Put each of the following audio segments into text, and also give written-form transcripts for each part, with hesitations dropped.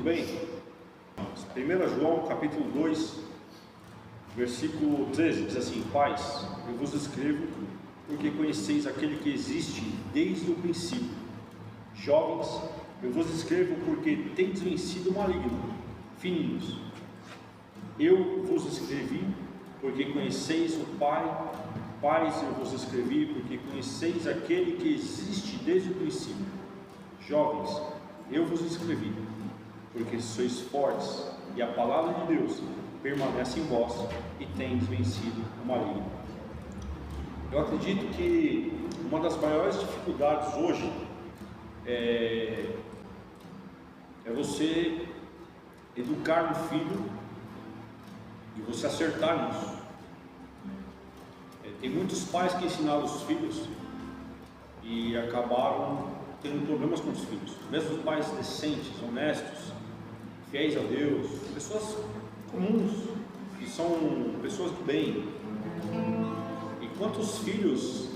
tudo bem? 1 João capítulo 2, versículo 13, diz assim: Pais, eu vos escrevo porque conheceis aquele que existe desde o princípio. Jovens, eu vos escrevo porque tendes vencido o maligno. Filhinhos, eu vos escrevi porque conheceis o Pai. Pais, eu vos escrevi porque conheceis aquele que existe desde o princípio. Jovens, eu vos escrevi porque sois fortes e a palavra de Deus permanece em vós e tendes vencido o maligno. Eu acredito que uma das maiores dificuldades hoje é você educar um filho e você acertar nisso. Tem muitos pais que ensinaram os filhos e acabaram tendo problemas com os filhos, mesmo os pais decentes, honestos, fiéis a Deus, pessoas comuns, que são pessoas do bem. E quantos filhos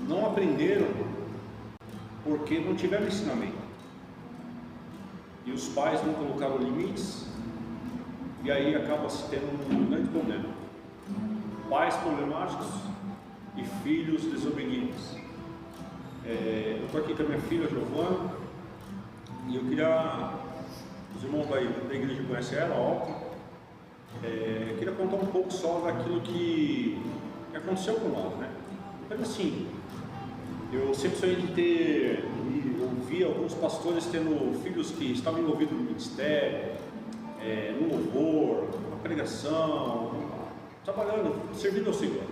não aprenderam porque não tiveram ensinamento, e os pais não colocaram limites, e aí acaba se tendo um grande problema: pais problemáticos e filhos desobedientes. Eu estou aqui com a minha filha Giovana, e eu queria, os irmãos da igreja conhecem ela, Alta. Eu queria contar um pouco só daquilo que aconteceu com nós, né? Mas assim, eu sempre sonhei de ter, e ouvi alguns pastores tendo filhos que estavam envolvidos no ministério, no louvor, na pregação, trabalhando, servindo ao Senhor.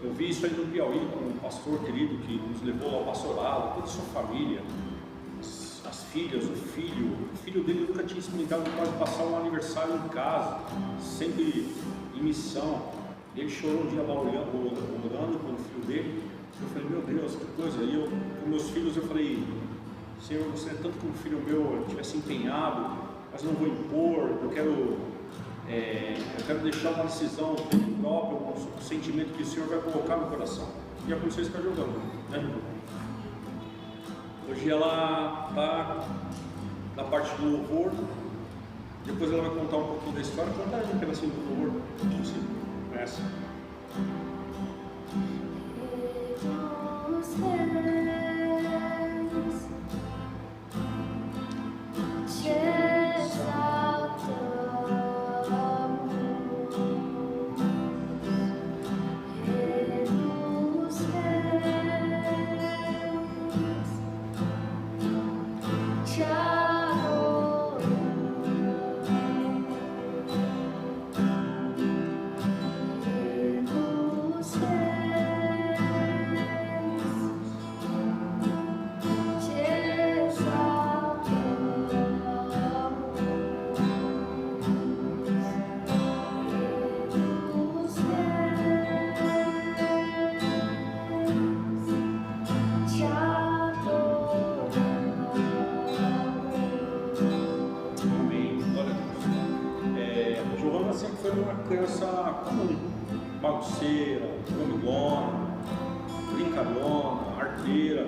Eu vi isso aí no Piauí com um pastor querido que nos levou ao pastorado, toda a sua família, as filhas, o filho dele nunca tinha experimentado quase passar um aniversário em casa, sempre em missão. Ele chorou um dia lá orando com o filho dele. Eu falei: meu Deus, que coisa. E eu, com meus filhos, eu falei: Senhor, você é tanto que um filho meu tivesse empenhado, mas não vou impor, eu quero deixar uma decisão própria, um sentimento que o Senhor vai colocar no coração. E aconteceu isso com a Giovana, né, Giovana? Hoje ela está na parte do louvor, depois ela vai contar um pouquinho da história. Conta aí um pedacinho do louvor, você conhece? Bagunceira, comilona, brincalhona, arteira,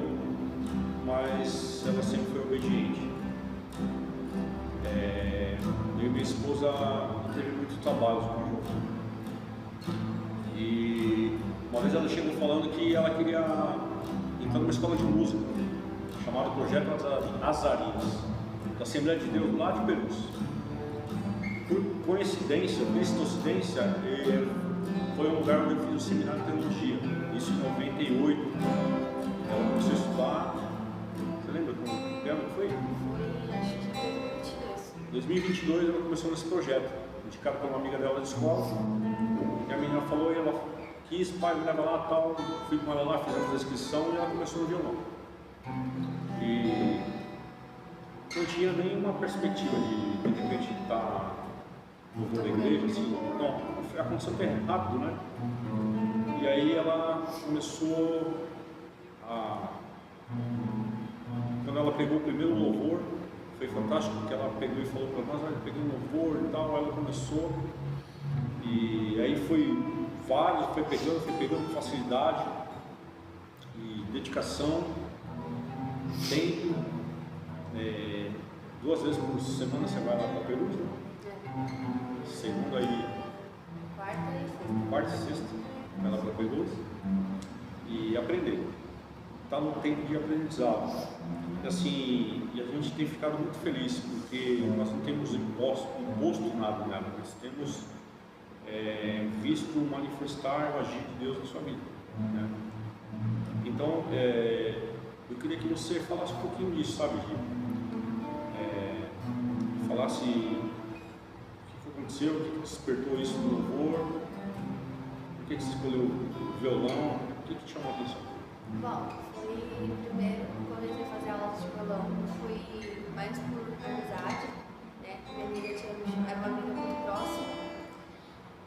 mas ela sempre foi obediente. Eu e minha esposa teve muito trabalho com a Giovana, e uma vez ela chegou falando que ela queria entrar numa escola de música chamada Projeto Nazarias, da Assembleia de Deus lá de Perus. Por coincidência, foi um lugar onde eu fiz o seminário de teologia, isso em 98. Ela começou a estudar. Você lembra como ano foi? Em 2022 ela começou nesse projeto, indicada por uma amiga dela de escola. E a menina falou, e ela quis: pai, me leva lá, tal. Fui com ela lá, fizemos a inscrição e ela começou no violão. E não tinha nenhuma perspectiva de repente estar no da igreja, assim. Não, aconteceu até rápido, né? E aí ela começou a... Quando ela pegou o primeiro louvor, foi fantástico, porque ela pegou e falou para nós: olha, peguei um louvor e tal. Ela começou, e aí foi pegando com facilidade e dedicação, tempo. 2 vezes por semana você vai lá para Perus, né? Segunda e quarta e sexta vai lá para Perus e aprender. Está no tempo de aprendizado. Assim, e a gente tem ficado muito feliz porque nós não temos imposto nada nela, nós temos visto manifestar o agir de Deus na sua vida, né? Então, eu queria que você falasse um pouquinho disso, sabe, Gil? Falasse o que aconteceu, o que despertou isso no louvor, por que você escolheu o violão, o que te chamou a atenção? Bom, foi primeiro, quando eu comecei a fazer aulas de violão, fui mais por amizade, né? Minha amiga era uma amiga muito próxima.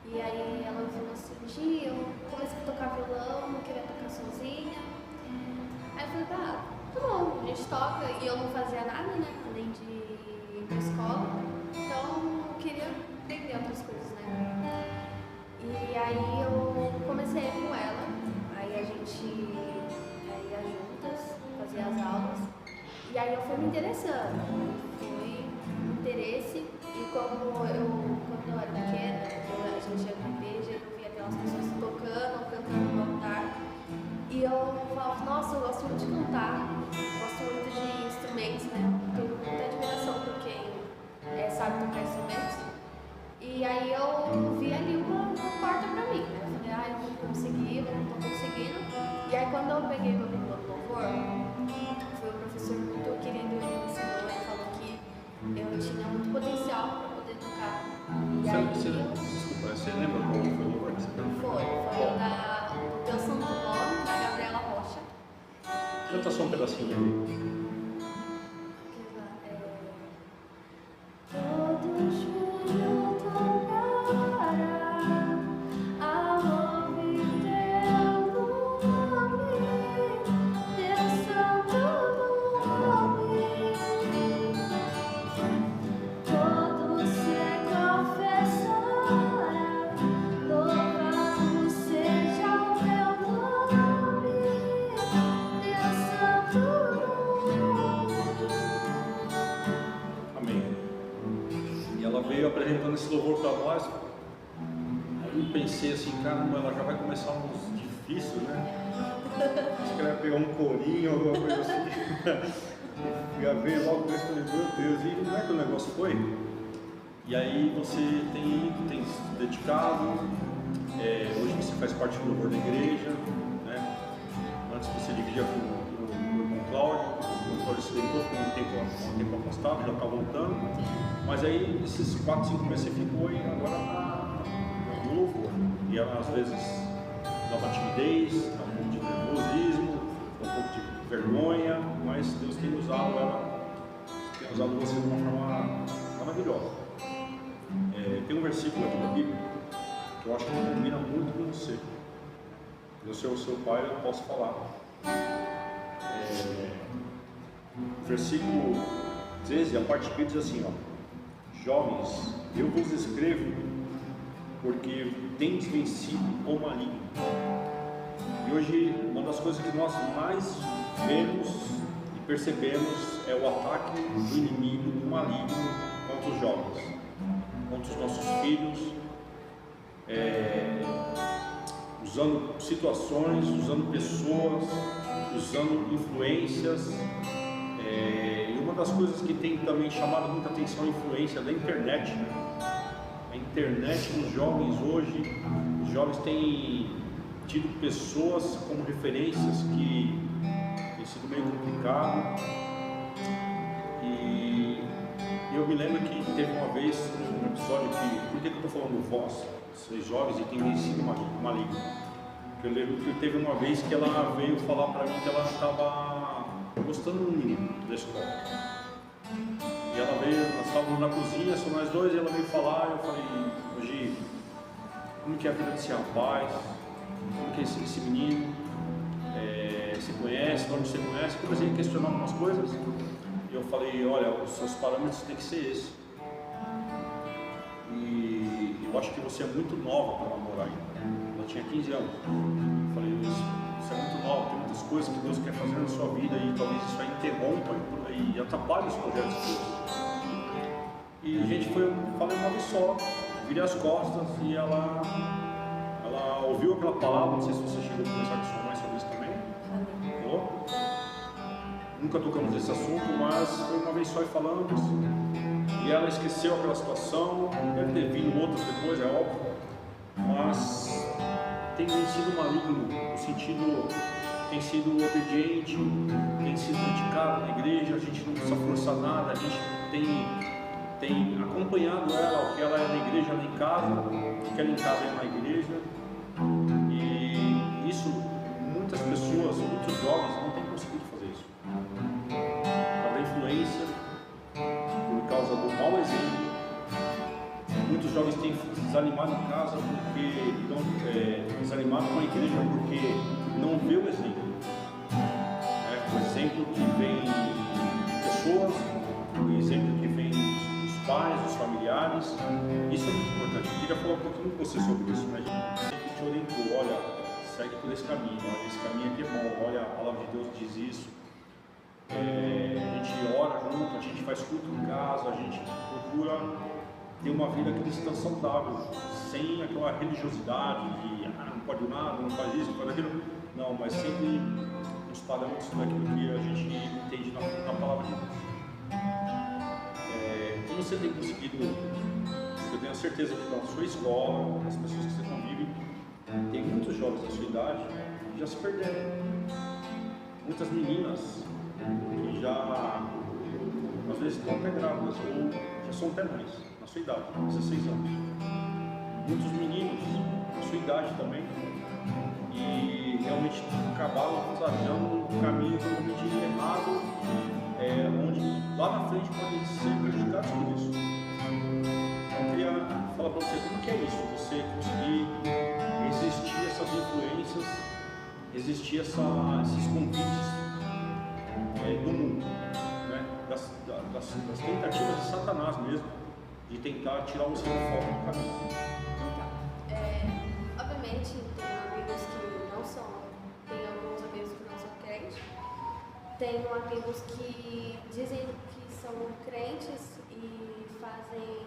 E aí ela falou assim, Gi, eu comecei a tocar violão, não queria tocar sozinha. Aí eu falei, tá bom, a gente toca. E eu não fazia nada, né? Além de ir pra escola. Então eu queria aprender outras coisas, né? E aí eu comecei com ela. Aí a gente ia juntas, fazia as aulas. E aí eu fui me interessando. Foi interesse. E quando eu era pequena, a gente ia na igreja e eu via aquelas pessoas cantando no altar. E eu falava, nossa, eu gosto muito de cantar, gosto muito de instrumentos, né? Tenho muita admiração por quem sabe tocar instrumentos. E aí eu vi ali uma porta pra mim, né? Eu falei, eu vou conseguir, eu não tô conseguindo. E aí quando eu peguei meu violão do louvor, foi um professor muito querido, ele me ensinou, ele falou que eu tinha muito potencial para poder tocar. E aí Desculpa, você lembra qual foi o louvor que você cantou? Foi o Teu Santo Nome, da Gabriela Rocha. Canta só um pedacinho dele. Todo joelho dobrará ao ouvir teu nome, teu santo nome. Todo ser confessará, louvado seja o teu nome, teu santo nome. Amém. E ela veio apresentando esse louvor para nós. Aí eu pensei assim, caramba, ela já vai começar uns difíceis, né? Acho que ela ia pegar um corinho, alguma coisa assim. Já veio logo com isso, falei, meu Deus, e como é que o negócio foi? E aí você tem se dedicado, hoje você faz parte do louvor da igreja, né? Antes você dividia com o Cláudio, o Cláudio se deitou, ficou um tempo afastado, já está voltando. Mas aí esses 4, 5 meses você ficou e agora está no louvor. E ela às vezes dá uma timidez, dá um pouco de nervosismo, dá um pouco de vergonha, mas Deus tem usado ela, tem usado você de uma forma maravilhosa. Tem um versículo aqui da Bíblia que eu acho que combina muito com você. Eu sou o seu pai, eu posso falar. Versículo 13, a parte B diz assim, ó: jovens, eu vos escrevo porque tendes vencido o maligno. E hoje uma das coisas que nós mais vemos e percebemos é o ataque do inimigo, do maligno contra os jovens, contra os nossos filhos, usando situações, usando pessoas, usando influências. E uma das coisas que tem também chamado muita atenção é a influência da internet, né? A internet nos jovens hoje, os jovens têm tido pessoas como referências que tem sido meio complicado. E eu me lembro que teve uma vez um episódio que, por que eu estou falando vós, vocês jovens, e tem vencido o maligno? Eu lembro que teve uma vez que ela veio falar para mim que ela estava gostando do menino da escola. E ela veio, nós estávamos na cozinha, só nós dois, e ela veio falar, eu falei, hoje, como que é a vida desse rapaz? Como que é esse menino? Você conhece? De onde você conhece? Comecei a questionar algumas coisas. E eu falei, olha, os seus parâmetros têm que ser esse. E eu acho que você é muito nova para namorar ainda. tinha 15 anos. Eu falei, isso é muito novo, tem muitas coisas que Deus quer fazer na sua vida e talvez isso aí interrompa e atrapalhe os projetos de Deus. E a gente falei uma vez só, virei as costas e ela ouviu aquela palavra, não sei se você chegou a conversar com sua mãe sobre isso também. Falou? Nunca tocamos nesse assunto, mas foi uma vez só e falamos. E ela esqueceu aquela situação, deve ter vindo outras depois, é óbvio. Mas tem sido maligno, no sentido, tem sido obediente, tem sido dedicado na igreja, a gente não precisa forçar nada, a gente tem acompanhado ela, o que ela é na igreja, ela é em casa, o que ela é em casa é na igreja. E isso, muitas pessoas, muitos jovens não têm conseguido fazer isso. Por causa da influência, por causa do mau exemplo. Muitos jovens têm desanimado em casa desanimado com a igreja porque não vê o exemplo. O exemplo que vem de pessoas, o exemplo que vem dos pais, dos familiares. Isso é muito importante. Eu queria falar um pouquinho com você sobre isso, né, gente? Sempre te orientou, olha, segue por esse caminho, olha, esse caminho aqui é bom, olha, a palavra de Deus diz isso. A gente ora junto, a gente faz culto em casa, a gente procura ter uma vida cristã saudável, sem aquela religiosidade de não pode nada, não faz isso, não faz aquilo. Não, mas sempre nos parâmetros daquilo que a gente entende na palavra de Deus. Como você tem conseguido, eu tenho certeza que na sua escola, as pessoas que você convive, tem muitos jovens da sua idade que já se perderam. Muitas meninas que já, às vezes, estão até grávidas ou já são até mães, na sua idade, 16 anos. Muitos meninos, na sua idade também, e realmente acabaram desajando um caminho totalmente errado, onde lá na frente podem ser prejudicados por isso. Eu queria falar para você como que é isso, você conseguir resistir a essas influências, resistir a esses convites do mundo, né? das tentativas de Satanás mesmo, de tentar tirar você do foco do caminho. Então, obviamente tem amigos que não são, tem alguns amigos que não são crentes, tenho amigos que dizem que são crentes e fazem,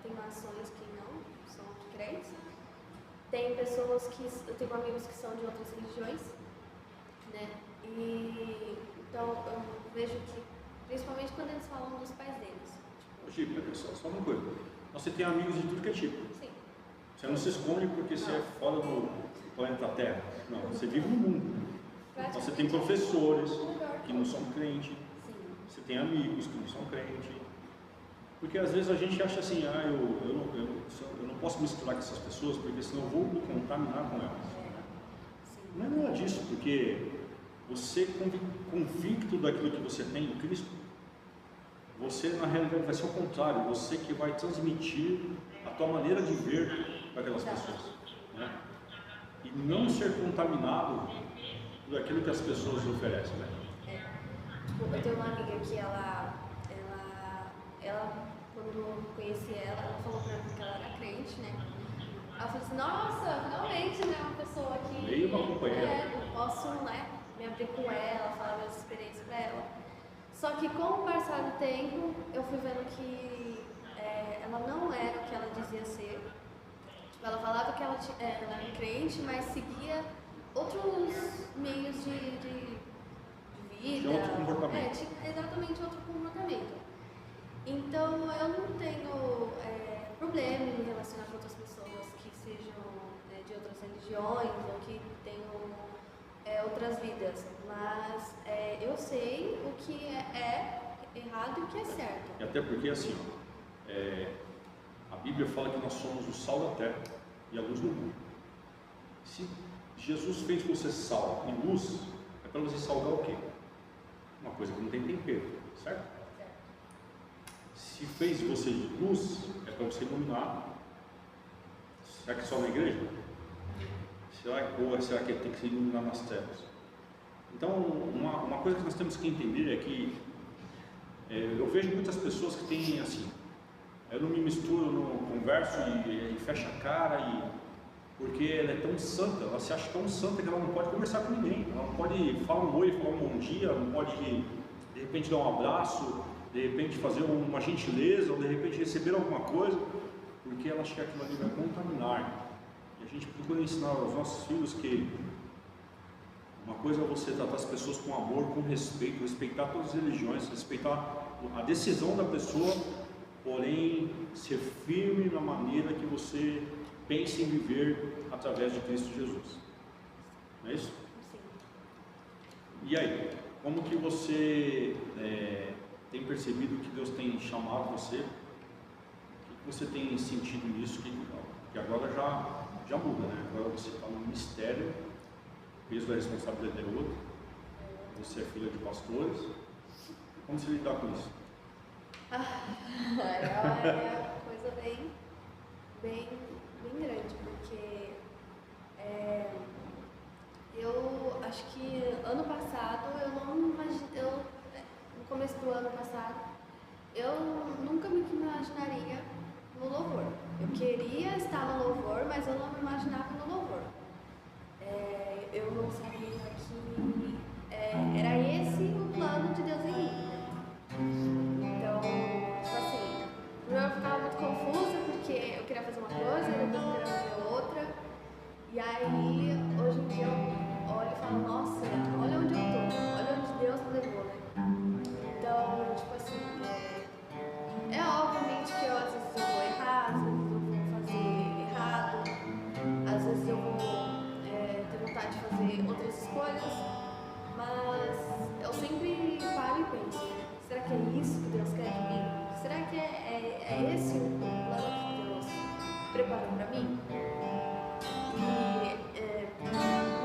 tem ações que não são crentes. Tem pessoas eu tenho amigos que são de outras religiões, né? E então eu vejo que, principalmente quando eles falam dos pais deles. Tipo, só uma coisa, você tem amigos de tudo que é tipo. Sim. Você não se esconde porque você é fora do planeta Terra. Não, você vive no mundo. Então, você tem professores que não são crentes. Você tem amigos que não são crentes. Porque às vezes a gente acha assim, eu não posso misturar com essas pessoas porque senão eu vou me contaminar com elas. Não é nada disso, porque você convicto daquilo que você tem em Cristo, você na realidade vai ser o contrário, você que vai transmitir a tua maneira de ver para aquelas pessoas, né? E não ser contaminado por aquilo que as pessoas oferecem, né? Eu tenho uma amiga que ela quando eu conheci ela falou pra mim que ela era crente, né? Ela falou assim, nossa, finalmente, né, uma pessoa que meio uma companheira. Eu posso, né, me abrir com ela, falar minhas experiências pra ela. Só que com o passar do tempo, eu fui vendo que ela não era o que ela dizia ser. Tipo, ela falava que ela era crente, mas seguia outros meios de vida. Tinha outro comportamento. Tinha exatamente outro comportamento. Então, eu não tenho problema em me relacionar com outras pessoas que sejam de outras religiões ou que tenham outras vidas. Mas eu sei o que é errado e o que é certo. E até porque, assim, a Bíblia fala que nós somos o sal da terra e a luz do mundo. Se Jesus fez você sal e luz, é para você salgar o quê? Uma coisa que não tem tempero, certo? Se fez você de luz, é para você iluminar. Será que é só na igreja? Será que tem que se iluminar nas trevas? Então, uma coisa que nós temos que entender é que eu vejo muitas pessoas que têm assim, eu não me misturo, não converso e fecho a cara Porque ela é tão santa, ela se acha tão santa que ela não pode conversar com ninguém, ela não pode falar um oi, falar um bom dia, não pode de repente dar um abraço, de repente fazer uma gentileza, ou de repente receber alguma coisa, porque ela acha que aquilo ali vai contaminar. E a gente procura ensinar aos nossos filhos que uma coisa é você tratar as pessoas com amor, com respeito, respeitar todas as religiões, respeitar a decisão da pessoa, porém ser firme na maneira que você pensa em viver através de Cristo Jesus. Não é isso? Sim. E aí, como que você tem percebido que Deus tem chamado você? O que você tem sentido nisso? Que agora já muda, né? Agora você está no ministério, o peso da responsabilidade é outro, você é filha de pastores. Como você lidar com isso? É uma coisa bem grande, porque eu acho que ano passado no começo do ano passado, eu nunca me imaginaria no louvor. Eu queria estar no louvor, mas eu não me imaginava no louvor. Eu não sabia que era esse o plano de Deus em mim, né? Então, tipo assim, primeiro eu ficava muito confusa porque eu queria fazer uma coisa, depois eu queria fazer outra. E aí, hoje em dia eu olho e falo, nossa, olha onde eu tô, olha onde Deus me levou, né? Então, tipo assim, obviamente que às vezes eu vou errar, às vezes eu vou fazer errado, às vezes eu vou ter vontade de fazer outras escolhas, mas eu sempre paro e penso, será que é isso que Deus quer de mim? Será que é esse o plano que Deus preparou para mim? E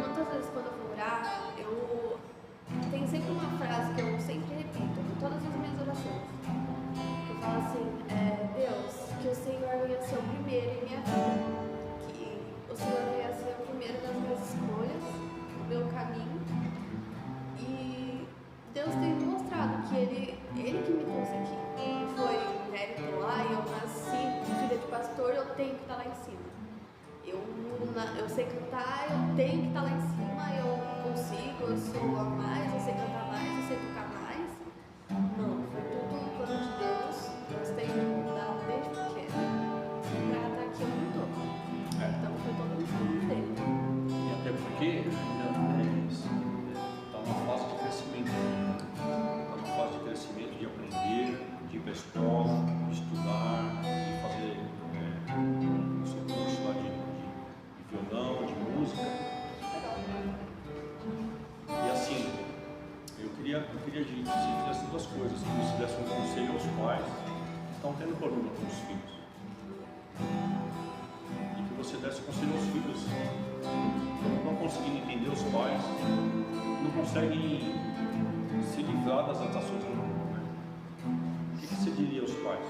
muitas vezes quando eu vou orar, tem sempre uma frase que eu sempre repito em todas as minhas orações. Eu falo assim, Deus, que o Senhor venha ser o primeiro em minha vida, que o Senhor venha ser o primeiro nas minhas escolhas, no meu caminho. E Deus tem me mostrado que Ele que me trouxe aqui. Não foi mérito lá, eu nasci filha de pastor, eu tenho que estar lá em cima. Eu sei cantar, eu tenho que estar lá em cima, eu consigo, eu sou a mais, eu sei cantar mais, eu sei tocar mais. Não, foi tudo o plano de Deus. Deus tem me dado desde pequena para estar aqui onde eu estou. Então foi todo o plano dele. E até porque está numa fase de crescimento. Está numa fase de crescimento, de aprender, de ir para a escola, de estudar, de fazer o seu curso lá de violão, de música. E assim, eu queria que você fizesse duas coisas, que você desse um conselho aos pais que estão tendo problema com os filhos. E que você desse um conselho aos filhos que não estão conseguindo entender os pais, não conseguem se livrar das ações do mundo. O que você diria aos pais?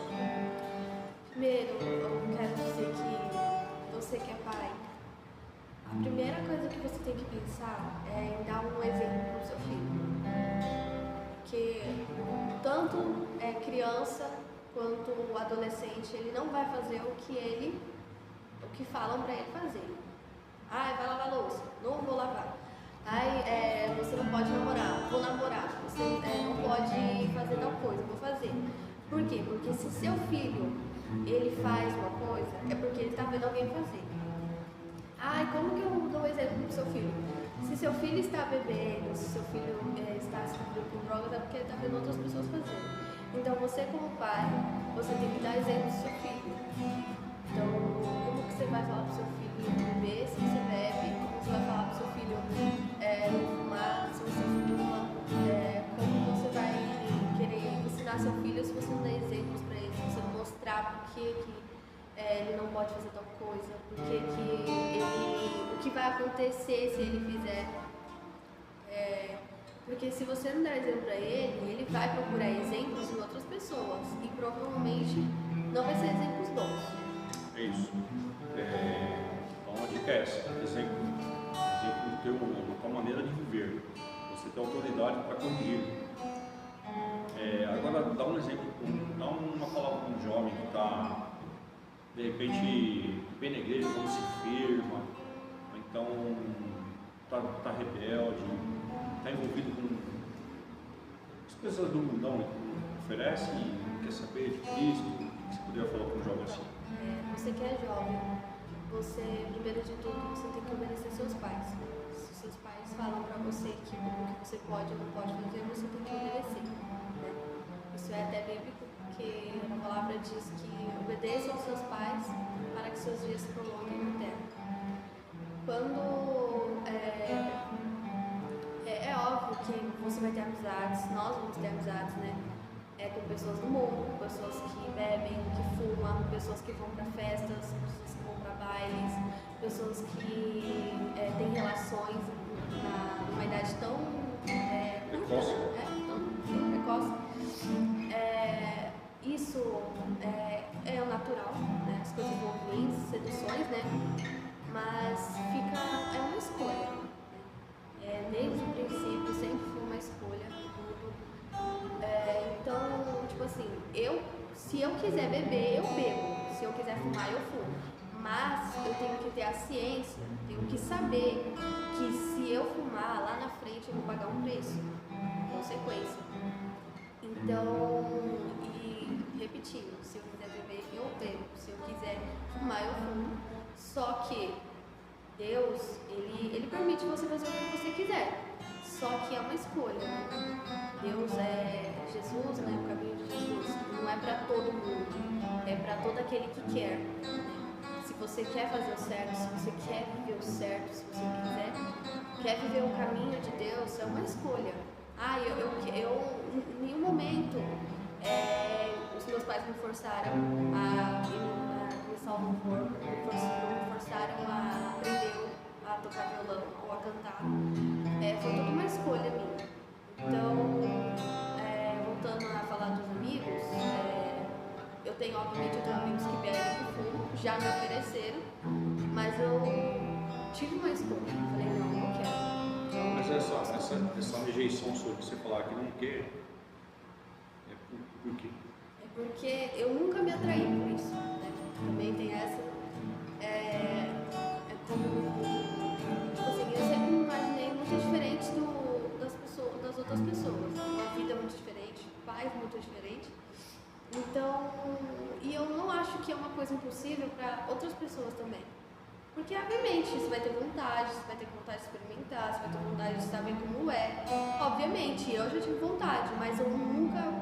Primeiro, eu quero dizer que você que é pai, a primeira coisa que você tem que pensar é em dar um exemplo para o seu filho. Porque tanto criança quanto o adolescente, ele não vai fazer o que falam para ele fazer. Vai lavar a louça, não vou lavar. Você não pode namorar, vou namorar. Você não pode fazer tal coisa, vou fazer. Por quê? Porque se seu filho ele faz uma coisa, é porque ele está vendo alguém fazer. Como que eu dou um exemplo para o seu filho? Se seu filho está bebendo, se seu filho está se envolvendo com drogas, é porque ele está vendo outras pessoas fazendo. Então você como pai, você tem que dar exemplo para o seu filho. Então, como que você vai falar para o seu filho beber se você bebe? Como você vai falar para o seu filho não fumar se você fuma? Como você vai querer ensinar seu filho se você não der exemplos para ele, se você não mostrar por que ele não pode fazer tal coisa, o que vai acontecer se ele fizer. Porque se você não der exemplo para ele vai procurar exemplos em outras pessoas e provavelmente não vai ser exemplos bons. É isso. Então a dica é essa, exemplo da tua maneira de viver. Você tem autoridade para corrigir. Agora dá um exemplo, dá uma palavra para um jovem que está de repente vem na igreja, não se firma, ou então tá rebelde, está envolvido com as coisas do mundão que oferece e não quer saber de Cristo. O que você poderia falar para um jovem assim? Você que é jovem, você, primeiro de tudo, você tem que obedecer seus pais. Se seus pais falam para você que o que você pode ou não pode fazer, você tem que obedecer. Né? Isso é até bíblico, porque a palavra diz que obedeça aos seus pais para que seus dias se prolonguem na terra. Quando é óbvio que você vai ter amizades, nós vamos ter amizades, né? Com pessoas do mundo, pessoas que bebem, que fumam, pessoas que vão para festas, pessoas que vão para bailes, pessoas que têm relações numa idade tão precoce. Tão precoce. Isso é o natural, né? As coisas vão vir, seduções, né? Mas é uma escolha. Desde o princípio sempre foi uma escolha. Então, tipo assim, se eu quiser beber, eu bebo. Se eu quiser fumar, eu fumo. Mas eu tenho que ter a ciência, tenho que saber que se eu fumar, lá na frente eu vou pagar um preço, consequência. Então, e repetindo, se eu quiser beber, eu bebo. Se eu quiser fumar, eu fumo. Só que Deus, ele permite você fazer o que você quiser. Só que é uma escolha. Deus é Jesus, né? O caminho de Jesus não é para todo mundo, é para todo aquele que quer. Se você quer fazer o certo, se você quer viver o certo, se você quer viver o caminho de Deus, é uma escolha. Eu em nenhum momento os meus pais me forçaram a começar o louvor, me forçaram a aprender a tocar violão ou a cantar. Foi tudo uma escolha minha. Então, voltando a falar dos amigos, obviamente eu tenho amigos que bebem e fumam, já me ofereceram, mas eu tive uma escolha. Falei, não quero. Mas essa rejeição sua de você falar que não quer, por quê? É porque eu nunca me atraí por isso, né? Também tem essa. Tipo assim, eu sempre me imaginei muito diferente das outras pessoas. Uma vida muito diferente, pais muito diferentes. Então, e eu não acho que é uma coisa impossível para outras pessoas também. Porque, obviamente, você vai ter vontade, você vai ter vontade de experimentar, você vai ter vontade de saber como é. Obviamente, eu já tive vontade, mas eu nunca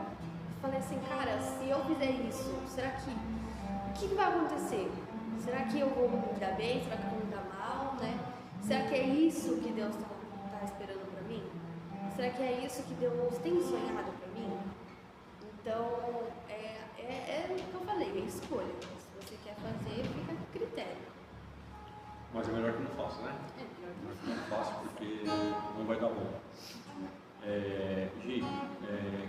falei assim, cara, se eu fizer isso, será que... O que vai acontecer? Será que eu vou me dar bem? Será que eu vou me dar mal, né? Será que é isso que Deus está esperando para mim? Será que é isso que Deus tem sonhado para mim? Então, é o que eu falei, é escolha. Se você quer fazer, fica a critério. Mas é melhor que não faça, né? É melhor que não faça, porque não vai dar bom. Gi,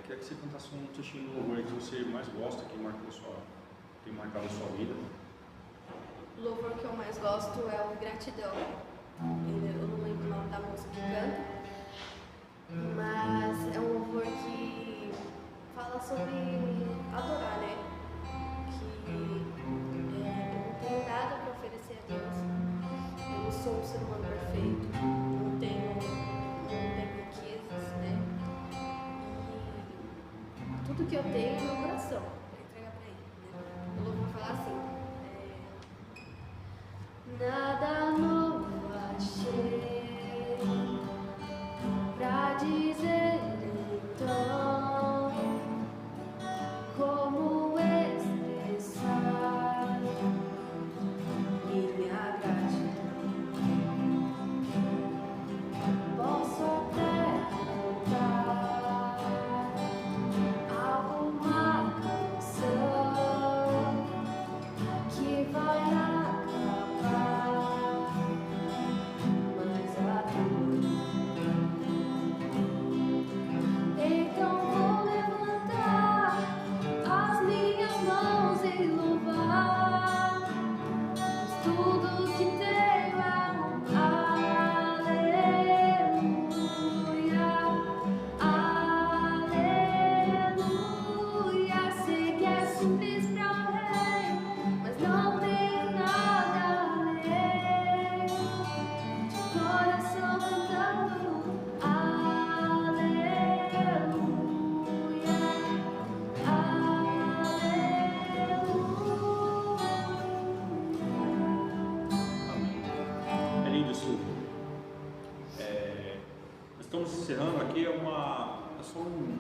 queria que você cantasse um trechinho do louvor que você mais gosta, que tem marcado a sua vida. O louvor que eu mais gosto é o Gratidão. Eu não lembro o nome da música que canta, mas é um louvor que fala sobre adorar, né? Que eu não tenho nada para oferecer a Deus. Eu não sou um ser humano perfeito, não tenho riquezas, né? E tudo que eu tenho é meu coração para entregar para Ele, né? Eu vou falar assim: nada novo achei pra dizer então, como expressar minha gratidão. Posso até cantar alguma canção que vai acabar, mas a dor aqui é só um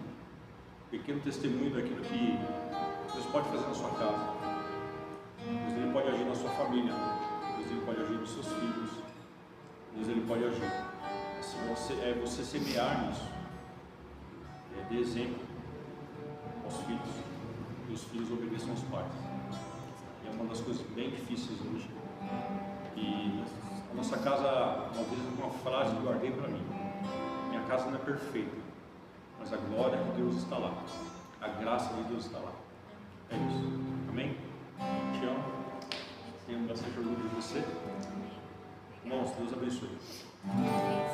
pequeno testemunho daquilo que Deus pode fazer na sua casa. Deus ele pode agir na sua família. Deus ele pode agir nos seus filhos. Deus ele pode agir. Se você semear nisso, de exemplo aos filhos, e os filhos obedeçam aos pais. É uma das coisas bem difíceis hoje. E a nossa casa, uma vez uma frase que eu guardei para mim: minha casa não é perfeita, mas a glória de Deus está lá, a graça de Deus está lá. É isso. Amém? Te amo. Tenho bastante orgulho de você. Irmãos, Deus abençoe.